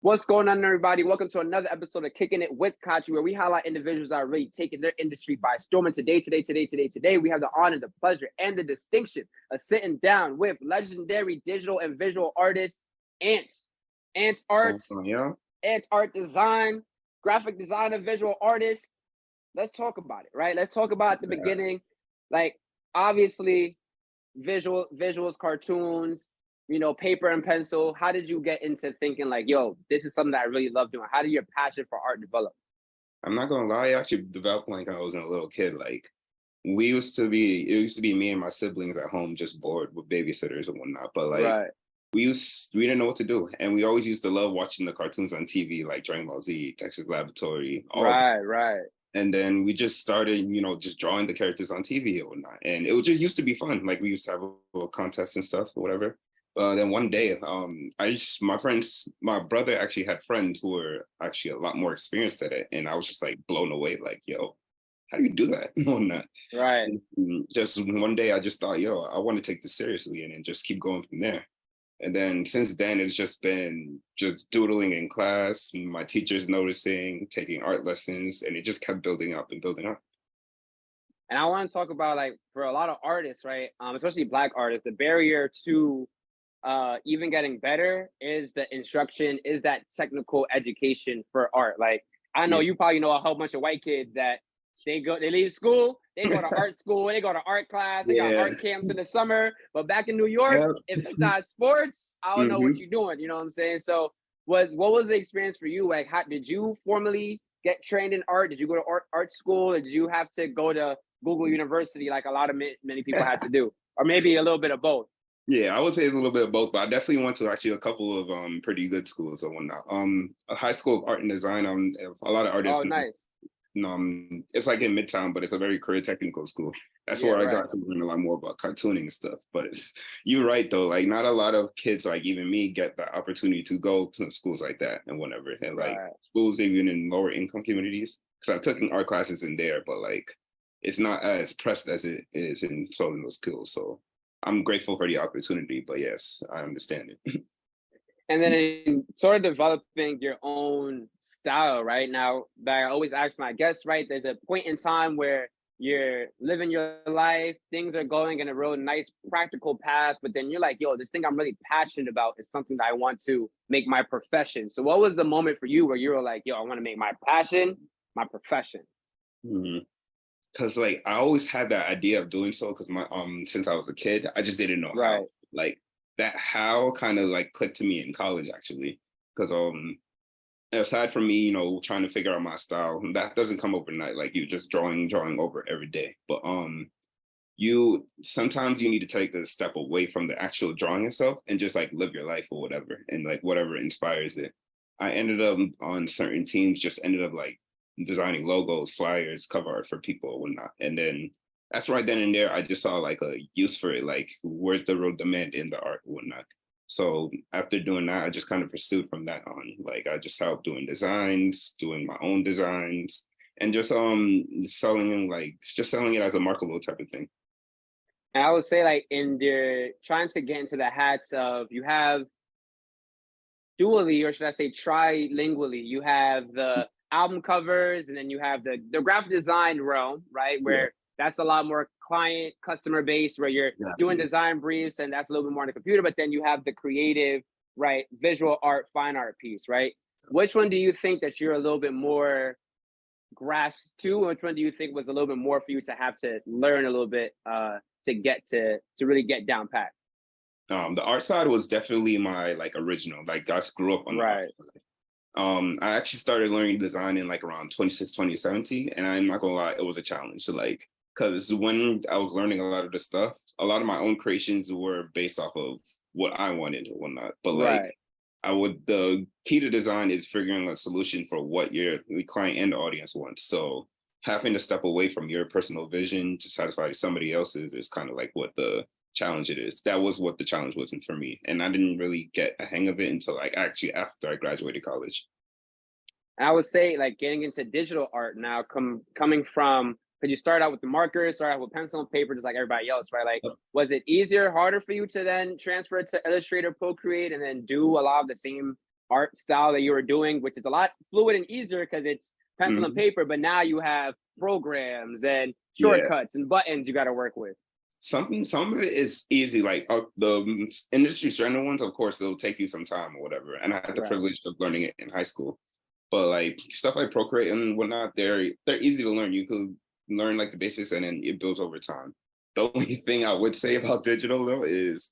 What's going on, everybody? Welcome to another episode of Kicking It with Kachi, where we highlight individuals that are really taking their industry by storm. And today, we have the honor, the pleasure, and the distinction of sitting down with legendary digital and visual artist Ant. Ant Art, Ant Art Design, graphic designer, visual artist. Let's talk about it, right? Let's talk about the beginning. Like, obviously, visuals, cartoons, paper and pencil. How did you get into thinking like, yo, this is something that I really love doing? How did your passion for art develop? I'm not gonna lie, I actually developed when I was a little kid. Like it used to be me and my siblings at home just bored with babysitters and whatnot. But like we didn't know what to do. And we always used to love watching the cartoons on TV, like Dragon Ball Z, Texas Laboratory, all of them. Right. And then we just started, just drawing the characters on TV and whatnot. And it just used to be fun. Like we used to have a little contest and stuff or whatever. Then one day, my brother actually had friends who were actually a lot more experienced at it. And I was just like blown away, like, yo, how do you do that? Right. And just one day I just thought, yo, I want to take this seriously and then just keep going from there. And then since then, it's just been just doodling in class, my teachers noticing, taking art lessons, and it just kept building up and building up. And I want to talk about, like, for a lot of artists, right, especially Black artists, the barrier to even getting better is the instruction, is that technical education for art. Like, I know you probably know a whole bunch of white kids that they leave school, they go to art school, they go to art class, they got art camps in the summer. But back in New York, if it's not sports, I don't know what you're doing. You know what I'm saying? So what was the experience for you? Like, how did you formally get trained in art? Did you go to art school? Or did you have to go to Google University like a lot of many people had to do? Or maybe a little bit of both? Yeah, I would say it's a little bit of both, but I definitely went to actually a couple of pretty good schools and whatnot. A high school of art and design. A lot of artists. Oh, nice. It's like in Midtown, but it's a very career technical school. That's where I got to learn a lot more about cartooning and stuff. But you're right though, like not a lot of kids like even me get the opportunity to go to schools like that and whatever. And like schools even in lower income communities. Because I've taken art classes in there, but like it's not as pressed as it is in some of those schools. So I'm grateful for the opportunity, but yes, I understand it. And then in sort of developing your own style, right? Now, that I always ask my guests, right? There's a point in time where you're living your life, things are going in a real nice, practical path, but then you're like, yo, this thing I'm really passionate about is something that I want to make my profession. So what was the moment for you where you were like, yo, I want to make my passion my profession? Because like I always had that idea of doing so because my since I was a kid, I just didn't know how. Like that how kind of like clicked to me in college actually. Because aside from me, trying to figure out my style, that doesn't come overnight. Like you just drawing over every day. But you sometimes you need to take a step away from the actual drawing itself and just like live your life or whatever and like whatever inspires it. I ended up on certain teams, just ended up like designing logos, flyers, cover art for people or whatnot. And then that's right then and there, I just saw like a use for it, like where's the real demand in the art and whatnot. So after doing that, I just kind of pursued from that on. Like I just helped doing designs, doing my own designs, and just selling it as a marketable type of thing. And I would say like in the trying to get into the hats of you have dually, or should I say trilingually, you have the album covers and then you have the graphic design realm, right? Where that's a lot more client customer base where you're doing design briefs and that's a little bit more on the computer, but then you have the creative, right? Visual art, fine art piece, right? Which one do you think that you're a little bit more grasped to? Which one do you think was a little bit more for you to have to learn a little bit to get to really get down pat? The art side was definitely my like original, like I grew up on the art side. I actually started learning design in like around 2017, and I'm not gonna lie, it was a challenge. So like, because when I was learning a lot of the stuff, a lot of my own creations were based off of what I wanted and whatnot. But like, the key to design is figuring a solution for what the client and the audience wants. So having to step away from your personal vision to satisfy somebody else's is kind of like what the challenge it is. That was what the challenge was for me. And I didn't really get a hang of it until like actually after I graduated college. And I would say like getting into digital art now, coming from, because you start out with the markers, start out with pencil and paper, just like everybody else, right? Like, was it easier, harder for you to then transfer it to Illustrator, Procreate, and then do a lot of the same art style that you were doing, which is a lot fluid and easier because it's pencil and paper, but now you have programs and Yeah. shortcuts and buttons you got to work with. Some of it is easy, like the industry standard ones, of course, it'll take you some time or whatever. And I had the privilege of learning it in high school. But like stuff like Procreate and whatnot, they're easy to learn. You could learn like the basics and then it builds over time. The only thing I would say about digital though is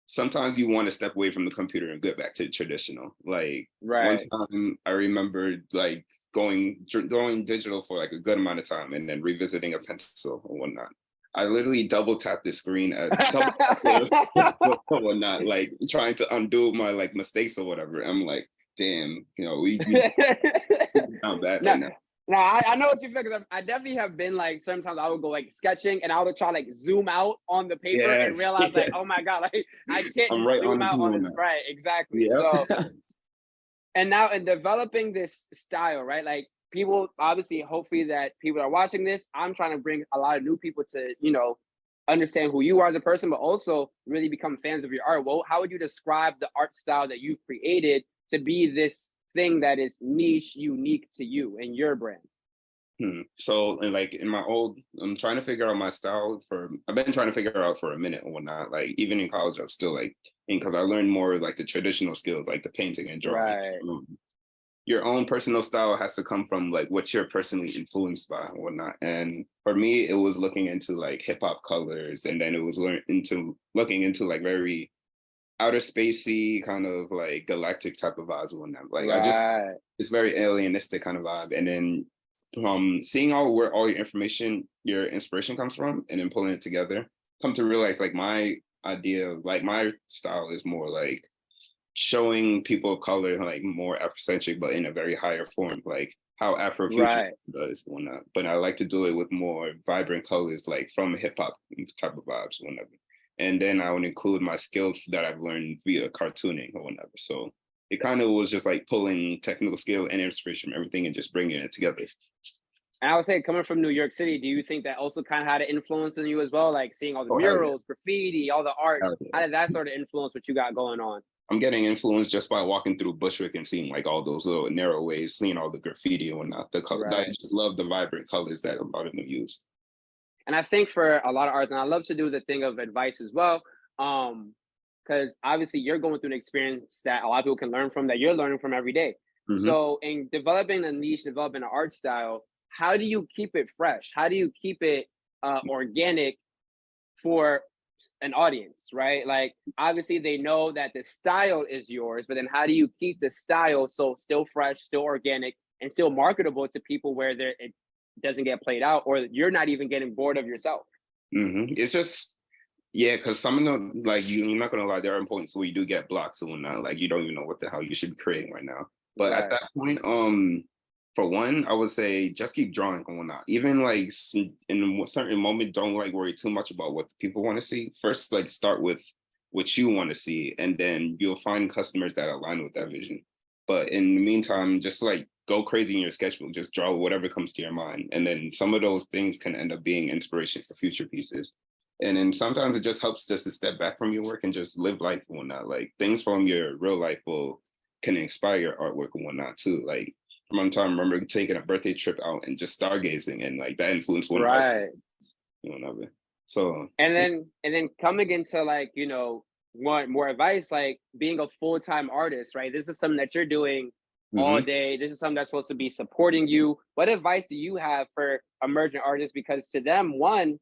sometimes you want to step away from the computer and get back to traditional. Like one time I remember like going digital for like a good amount of time and then revisiting a pencil or whatnot. I literally double tapped the screen at double or whatnot, like trying to undo my like mistakes or whatever. I'm like, damn, you know, we down bad right now. No, I know what you feel, because I definitely have been like, sometimes I would go like sketching and I would try like zoom out on the paper and realize like, oh my God, like I can't zoom out on this. Right, exactly. Yep. So, and now in developing this style, right? Like people, obviously, hopefully that people are watching this, I'm trying to bring a lot of new people to, you know, understand who you are as a person, but also really become fans of your art. Well, how would you describe the art style that you've created to be this thing that is niche, unique to you and your brand? So, and like in my old, I'm trying to figure out my style I've been trying to figure out for a minute and whatnot. Like even in college, I'm still like, because I learned more like the traditional skills, like the painting and drawing. Your own personal style has to come from like what you're personally influenced by and whatnot. And for me, it was looking into like hip hop colors, and then it was looking into like very outer spacey kind of like galactic type of vibes and whatnot. Like it's very alienistic kind of vibe. And then seeing where all your inspiration comes from, and then pulling it together, come to realize like my idea of like my style is more like showing people of color like more Afrocentric, but in a very higher form, like how Afrofuturism does and whatnot. But I like to do it with more vibrant colors, like from hip hop type of vibes or whatever. And then I would include my skills that I've learned via cartooning or whatever. So it kind of was just like pulling technical skill and inspiration from everything and just bringing it together. And I would say, coming from New York City, do you think that also kind of had an influence on you as well? Like seeing all the murals, graffiti, all the art, how did that sort of influence what you got going on? I'm getting influenced just by walking through Bushwick and seeing like all those little narrow ways, seeing all the graffiti and whatnot. The color, I just love the vibrant colors that a lot of them use. And I think for a lot of artists, and I love to do the thing of advice as well, because obviously you're going through an experience that a lot of people can learn from, that you're learning from every day. So in developing a niche, developing an art style, how do you keep it fresh? How do you keep it organic for an audience, right? Like obviously they know that the style is yours, but then how do you keep the style so still fresh, still organic, and still marketable to people where it doesn't get played out, or you're not even getting bored of yourself? It's just, because some of them, like you're not gonna lie, there are points where you do get blocks and whatnot, like you don't even know what the hell you should be creating right now. But at that point, for one, I would say just keep drawing and whatnot. Even like in a certain moment, don't like worry too much about what people want to see. First, like start with what you want to see, and then you'll find customers that align with that vision. But in the meantime, just like go crazy in your sketchbook, just draw whatever comes to your mind. And then some of those things can end up being inspiration for future pieces. And then sometimes it just helps just to step back from your work and just live life and whatnot. Like things from your real life can inspire your artwork and whatnot too. Like one time, I remember taking a birthday trip out and just stargazing, and like that influenced one of my, whatever. So and then coming into like, you know, want more advice, like being a full-time artist, right? This is something that you're doing all day. This is something that's supposed to be supporting you. What advice do you have for emerging artists? Because to them, one,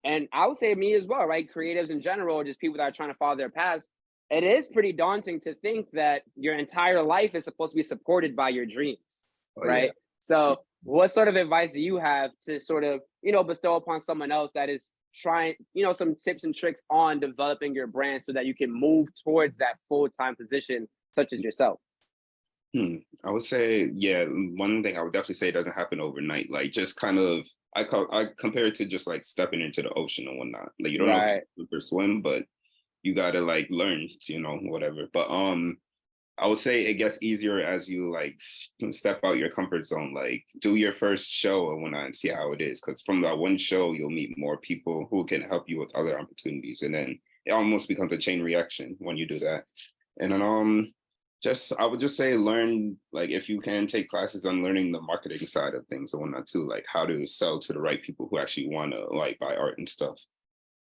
and I would say me as well, right? Creatives in general, just people that are trying to follow their paths. It is pretty daunting to think that your entire life is supposed to be supported by your dreams, right? So what sort of advice do you have to sort of, you know, bestow upon someone else that is trying, you know, some tips and tricks on developing your brand so that you can move towards that full-time position, such as yourself? I would say, one thing I would definitely say doesn't happen overnight. Like just kind of, I compare it to just like stepping into the ocean and whatnot. Like you don't know how to swim, but you gotta like learn, you know, whatever. But I would say it gets easier as you like step out your comfort zone, like do your first show and whatnot and see how it is. Because from that one show, you'll meet more people who can help you with other opportunities. And then it almost becomes a chain reaction when you do that. And then I would just say learn, like, if you can take classes on learning the marketing side of things and whatnot too, like how to sell to the right people who actually want to like buy art and stuff.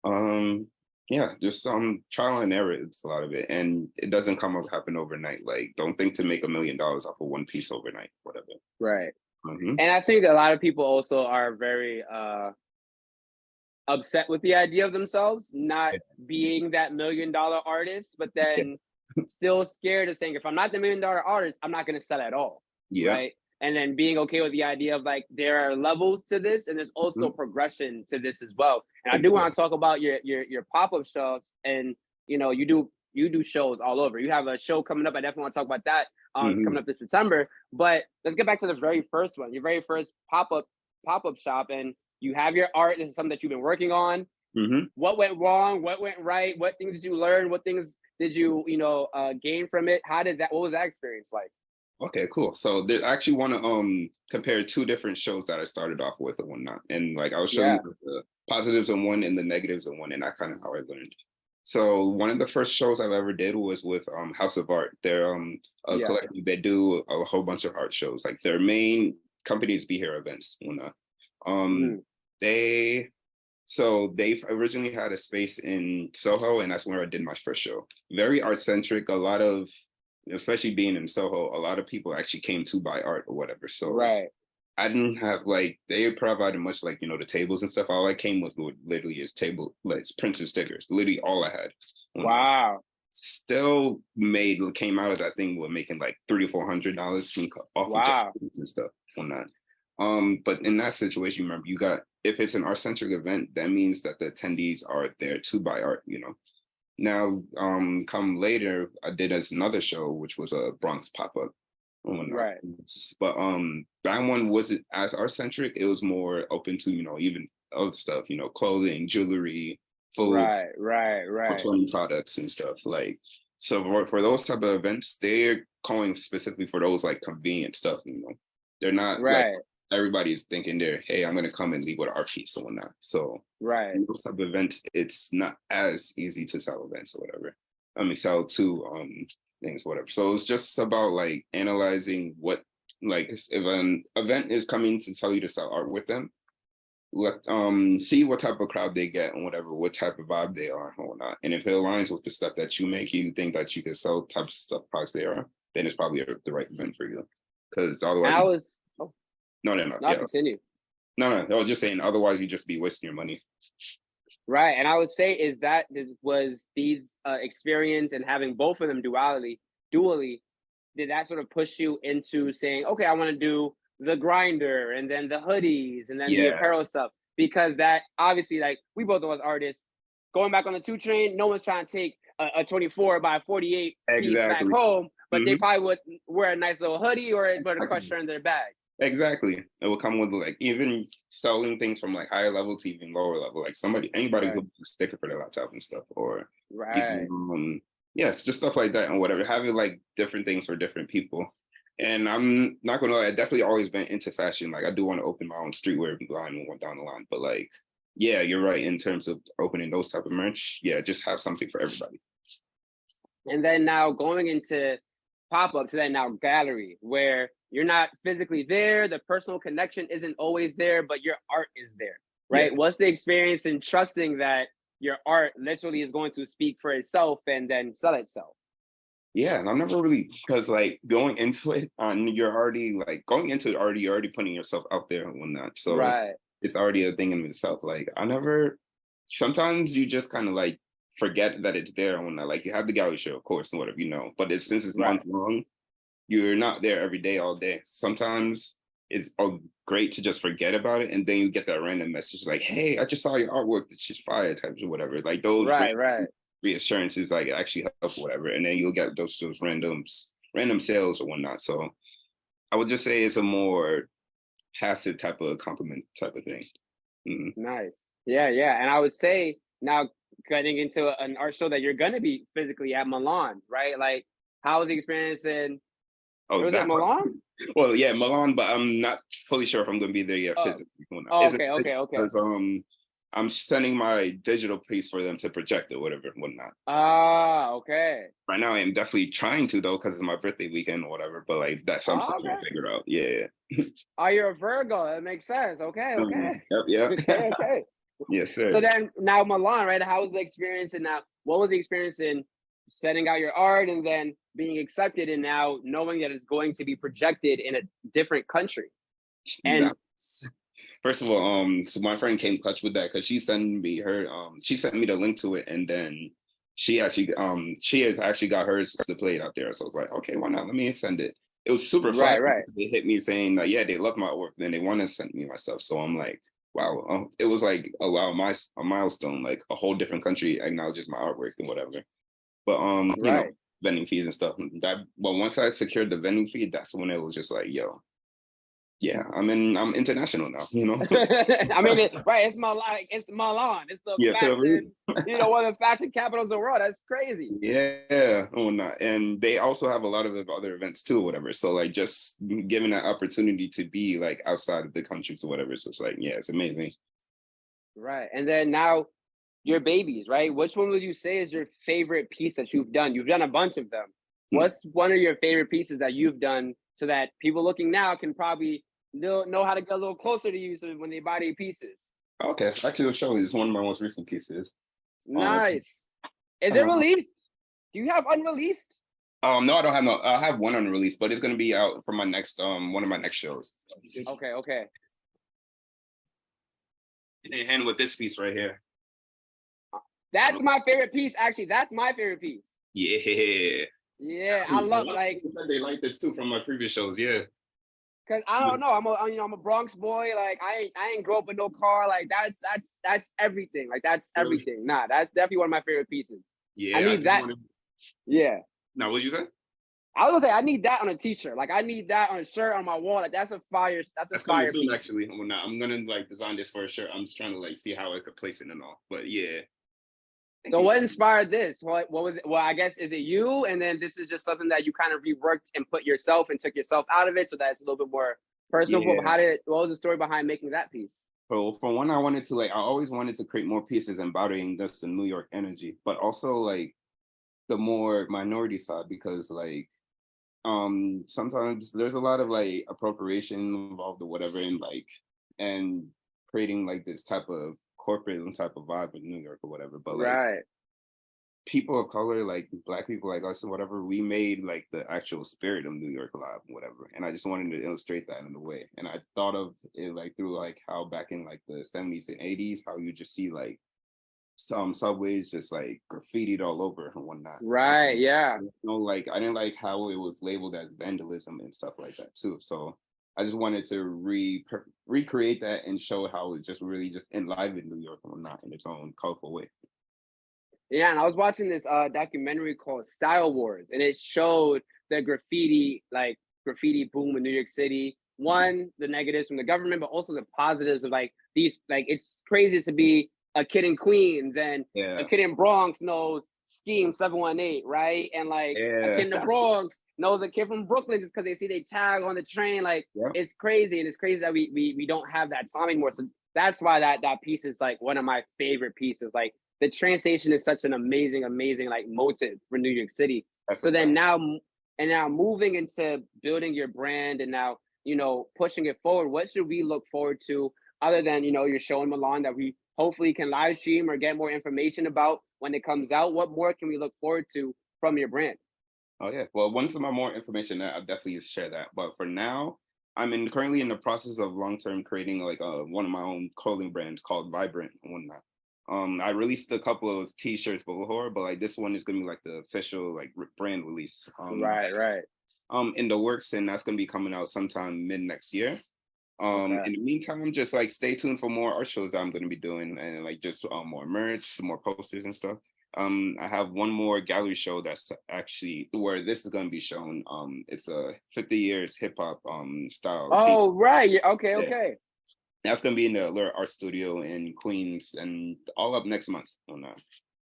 Um, yeah, just trial and error. It's a lot of it, and it doesn't happen overnight. Like, don't think to make $1 million off of one piece overnight, whatever. Right. Hmm. And I think a lot of people also are very upset with the idea of themselves not Yeah. being that $1 million artist, but Yeah. then still scared of saying, if I'm not the $1 million artist, I'm not going to sell at all. Yeah. Right. And then being okay with the idea of like there are levels to this and there's also Mhm. progression to this as well. And I do want Exactly. to talk about your pop-up shops, and you do shows all over. You have a show coming up. I definitely want to talk about that. It's Hmm. coming up this September. But let's get back to the very first one, your very first pop-up shop. And you have your art. This is something that you've been working on. Hmm. What went wrong? What went right? What things did you learn? What things did you gain from it? What was that experience like? Okay, cool. So I actually want to compare two different shows that I started off with and whatnot, and like I'll show you Yeah. the positives on one and the negatives on one, and that's kind of how I learned. So one of the first shows I've ever did was with House of Art. They're a Yeah. collective that do a whole bunch of art shows. Like their main company is Be Here Events and whatnot. Um, Mhm. they they've originally had a space in Soho, and that's where I did my first show. Very art centric. A lot of, especially being in Soho, a lot of people actually came to buy art or whatever. So Right. I didn't have like, they provided much, like, the tables and stuff. All I came with literally is table, like prints and stickers. Literally all I had. Wow. Still came out of that thing with making like $300 to $400 off of just Wow. prints and stuff on that. But in that situation, remember, you got, if it's an art centric event, that means that the attendees are there to buy art. Now, come later, I did another show, which was a Bronx pop-up. Right. But that one wasn't as art centric. It was more open to, even other stuff, clothing, jewelry, food, Right. Right. Right. 20 products and stuff. Like, so for those type of events, they're calling specifically for those like convenient stuff. They're not like Right. everybody's thinking hey, I'm gonna come and leave with an art piece or whatnot. So Right. in those type of events, it's not as easy to sell events or whatever. I mean, sell to things, whatever. So it's just about like analyzing what, like, if an event is coming to tell you to sell art with them, see what type of crowd they get and whatever, what type of vibe they are and whatnot. And if it aligns with the stuff that you make, you think that you can sell type of stuff products they are, then it's probably the right event for you. Because And otherwise, I was no, not continue. no, I was just saying, otherwise you just be wasting your money. Right. And I would say is that was these experience and having both of them dually, did that sort of push you into saying, okay, I want to do the grinder and then the hoodies and then the Yeah, apparel stuff? Because that obviously, like, we both of us artists going back on the 2 train, no one's trying to take a 24 by 48 piece back exactly. home, but they Hmm. probably would wear a nice little hoodie or put a crusher in their bag. Exactly. It will come with like even selling things from like higher level to even lower level. Like anybody who Right. puts a sticker for their laptop and stuff, or even Right. yes, just stuff like that and whatever. Having like different things for different people. And I'm not gonna lie, I definitely always been into fashion. Like I do want to open my own streetwear line and went down the line. But like, yeah, you're right in terms of opening those type of merch. Yeah, just have something for everybody. And then now going into pop-up to that now gallery where you're not physically there, the personal connection isn't always there, but your art is there, right? Yes. What's the experience in trusting that your art literally is going to speak for itself and then sell itself? Yeah, and I'm never really, because like going into it, you're already like going into it already, you're already putting yourself out there and whatnot. So Right. it's already a thing in itself. Like I never, sometimes you just kind of like forget that it's there and whatnot. Like you have the gallery show, of course, and whatever. But since it's month Right. long, you're not there every day, all day. Sometimes it's great to just forget about it, and then you get that random message like, "Hey, I just saw your artwork. It's just fire," types or whatever. Like those Right. Right. reassurances like actually help whatever, and then you'll get those random sales or whatnot. So I would just say it's a more passive type of compliment type of thing. Mhm. Nice. Yeah. Yeah. And I would say now getting into an art show that you're gonna be physically at Milan, right? Like, how was the experience in Oh, was it that Milan? well, yeah, Milan, but I'm not fully sure if I'm going to be there yet Oh, physically. oh, Is it okay, okay, okay. because I'm sending my digital piece for them to project or whatever and whatnot. Ah, okay. Right now, I am definitely trying to though, because it's my birthday weekend or whatever. But like that's something I'm trying to figure out. Yeah. Oh, you're a Virgo. That makes sense. Okay, okay. Yep. Okay, okay. Yes, sir. So then now Milan, right? How was the experience? And now what was the experience in setting out your art and then being accepted and now knowing that it's going to be projected in a different country? And first of all, so my friend came clutch with that because she sent me the link to it, and then she has actually got hers to play it out there. So I was like, okay, why not? Let me send it. It was super fun. right. They hit me saying that yeah, they love my work, then they want to send me my stuff. So I'm like, wow, it was like a milestone, like a whole different country acknowledges my artwork and whatever. But you know, vending fees and stuff. But once I secured the vending fee, that's when it was just like, yo, yeah, I'm international now, you know. I mean, it's Milan. It's Milan. It's the fashion, one of the fashion capitals of the world. That's crazy. Yeah, not. And they also have a lot of other events too, or whatever. So like, just given that opportunity to be like outside of the countries or whatever, so it's like, yeah, it's amazing. Right, and then now your babies, right? Which one would you say is your favorite piece that you've done? You've done a bunch of them. What's one of your favorite pieces that you've done so that people looking now can probably know how to get a little closer to you so when they buy their pieces? Okay, actually, I'll show you. It's one of my most recent pieces. Nice. Is it released? Do you have unreleased? No, I don't have I have one unreleased, but it's gonna be out for my next one of my next shows. Okay. And then with this piece right here. That's my favorite piece. Actually, that's my favorite piece. Yeah. Yeah, I love they like this too from my previous shows. Yeah. Cause I don't know, I'm a Bronx boy. Like I ain't grow up with no car. Like that's everything. Like that's everything. Nah, that's definitely one of my favorite pieces. Yeah, I need that. Yeah. Now, what did you say? I was gonna say I need that on a t-shirt. Like I need that on a shirt on my wall. Like that's a fire. That's fire soon, piece. actually. I'm gonna like design this for a shirt. I'm just trying to like see how I could place it and all. But yeah. So what inspired this? What was it? Well, I guess is it you? And then this is just something that you kind of reworked and put yourself and took yourself out of it, so that it's a little bit more personal. Yeah. What was the story behind making that piece? So for one, I always wanted to create more pieces embodying just the New York energy, but also like the more minority side, because like sometimes there's a lot of like appropriation involved or whatever, and creating like this type of corporate type of vibe in New York or whatever. But like people of color, like Black people like us or whatever, we made like the actual spirit of New York alive, whatever. And I just wanted to illustrate that in a way. And I thought of it like through like how back in like the 70s and 80s, how you just see like some subways just like graffitied all over and whatnot. Right, yeah. Like I didn't like how it was labeled as vandalism and stuff like that too. So I just wanted to recreate that and show how it's just really just enlivened New York and whatnot in its own colorful way. Yeah, and I was watching this documentary called Style Wars, and it showed the graffiti boom in New York City. One, the negatives from the government, but also the positives of like these, like it's crazy to be a kid in Queens and a kid in Bronx knows Scheme 718, right? And like a kid in the Bronx knows a kid from Brooklyn just because they see they tag on the train. Like it's crazy, and it's crazy that we don't have that time anymore. So that's why that piece is like one of my favorite pieces. Like the train station is such an amazing like motive for New York City. So then now moving into building your brand and now, pushing it forward, what should we look forward to other than, you're showing Milan that we hopefully can live stream or get more information about when it comes out? What more can we look forward to from your brand? Oh yeah. Well, once my more information, I'll definitely share that. But for now, I'm currently in the process of long-term creating like one of my own clothing brands called Vibrant and whatnot. I released a couple of t-shirts before, but like this one is gonna be like the official like brand release. Right. In the works, and that's gonna be coming out sometime mid next year. In the meantime, just like stay tuned for more art shows that I'm gonna be doing, and like just more merch, some more posters and stuff. I have one more gallery show that's actually where this is going to be shown. It's a 50 years hip hop style. Oh, right. Okay. That's going to be in the Allure Art Studio in Queens, and all up next month on that.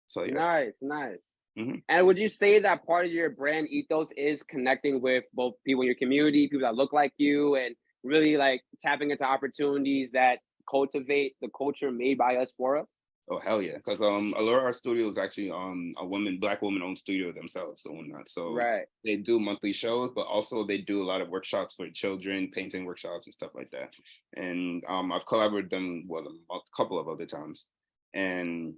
So yeah. Nice. Mm-hmm. And would you say that part of your brand ethos is connecting with both people in your community, people that look like you, and really like tapping into opportunities that cultivate the culture made by us for us? Oh hell yeah, because Allure Art Studio is actually a black woman owned studio themselves and whatnot. So Right. they do monthly shows, but also they do a lot of workshops for children, painting workshops and stuff like that. And I've collaborated with them a couple of other times. And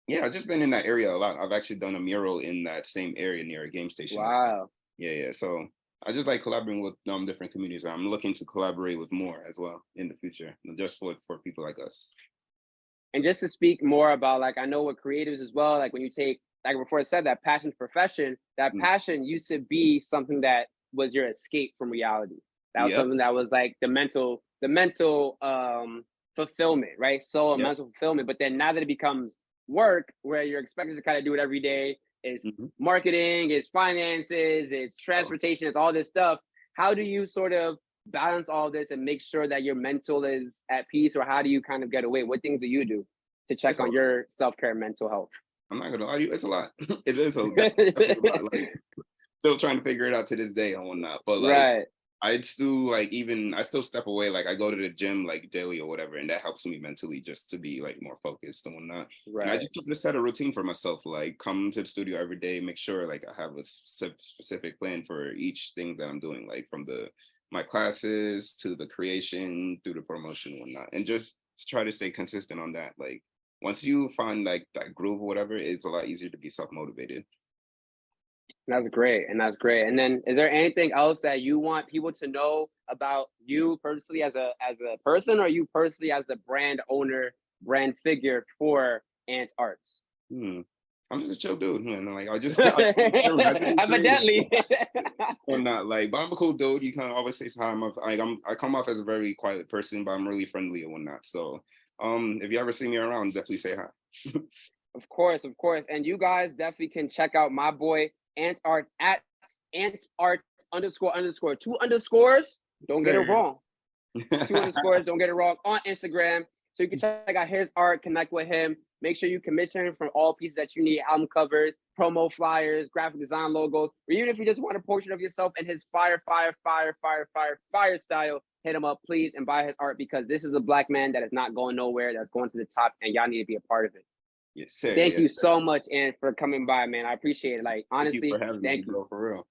yeah, I've just been in that area a lot. I've actually done a mural in that same area near a game station. Wow. Yeah. So I just like collaborating with different communities. I'm looking to collaborate with more as well in the future, just for people like us. And just to speak more about, like, I know with creatives as well, like when you take, like before I said, that passion profession, that passion used to be something that was your escape from reality. That was something that was like the mental fulfillment, right? Soul and mental fulfillment. But then now that it becomes work, where you're expected to kind of do it every day, it's marketing, it's finances, it's transportation, it's all this stuff. How do you sort of balance all this and make sure that your mental is at peace, or how do you kind of get away? What things do you do to check on your self-care and mental health? I'm not gonna lie to you, it's a lot. It is a lot. Like, still trying to figure it out to this day and whatnot. But like I still step away. Like I go to the gym like daily or whatever, and that helps me mentally just to be like more focused and whatnot. And I just try to set a routine for myself, like come to the studio every day, make sure like I have a specific plan for each thing that I'm doing, like from my classes to the creation through the promotion and whatnot, and just try to stay consistent on that. Like once you find like that groove or whatever, it's a lot easier to be self-motivated. That's great. And that's great. And then is there anything else that you want people to know about you personally as a person, or you personally as the brand owner, brand figure for Ant Arts? I'm just a chill dude, man. Like I evidently. I'm not like, but I'm a cool dude. You can always say hi. I come off as a very quiet person, but I'm really friendly and whatnot. So if you ever see me around, definitely say hi. Of course. And you guys definitely can check out my boy Ant Art at Ant Art __. 2 underscores. Don't get it wrong. 2 underscores. Don't get it wrong on Instagram. So you can check out his art, connect with him. Make sure you commission him for all pieces that you need: album covers, promo flyers, graphic design logos, or even if you just want a portrait of yourself in his fire style, hit him up, please, and buy his art, because this is a black man that is not going nowhere, that's going to the top, and y'all need to be a part of it. Yes, sir. Thank you so much, and for coming by, man. I appreciate it. Like, honestly, thank you, bro, for real.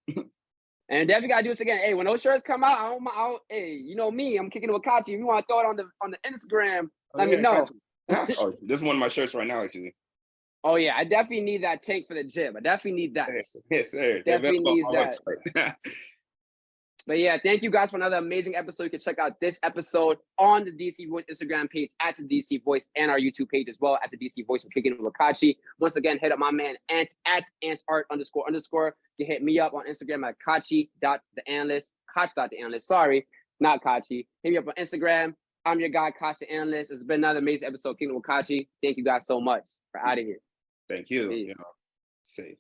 And definitely gotta do this again. Hey, when those shirts come out, hey, you know me, I'm kicking with Kachi. If you want to throw it on the Instagram, let me know. Oh, this is one of my shirts right now, actually. Oh yeah, I definitely need that tank for the gym. I definitely need that. Yes, sir. Definitely needs that. But yeah, thank you guys for another amazing episode. You can check out this episode on the DC Voice Instagram page at the DC Voice, and our YouTube page as well at the DC Voice with Kickin with Kachi. Once again, hit up my man at Ant__. You can hit me up on Instagram at Kachi.the_analyst. Kachi.the_analyst. Sorry, not Kachi. Hit me up on Instagram. I'm your guy, Kachi the Analyst. It's been another amazing episode of Kickin with Kachi. Thank you guys so much. We're out of here. Thank you. Safe.